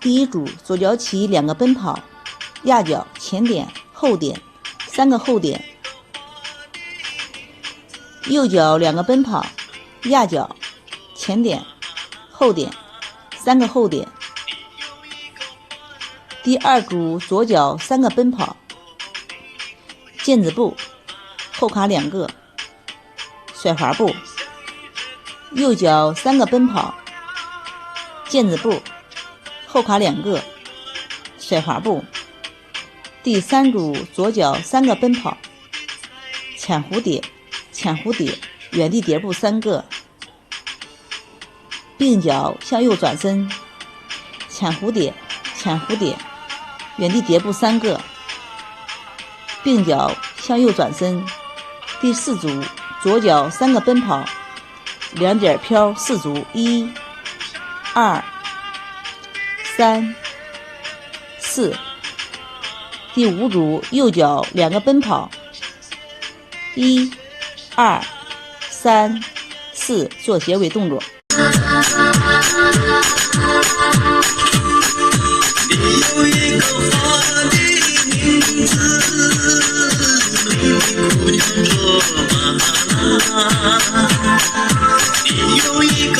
第一组左脚起2个奔跑，压脚前点后点3个后点，右脚2个奔跑，压脚前点后点3个后点。第二组左脚3个奔跑，毽子步后卡2个，甩滑步，右脚3个奔跑，毽子步后卡2个，甩滑步。第三组左脚3个奔跑，浅蝴蝶浅蝴蝶原地蝶步3个，并脚向右转身，浅蝴蝶浅蝴蝶原地蝶步3个，并脚向右转身。第四组左脚3个奔跑，2点飘4组，1、2、3、4。第五组右脚2个奔跑，1、2、3、4，做结尾动作。你有一个花的名字，名字叫做马拉。你有一个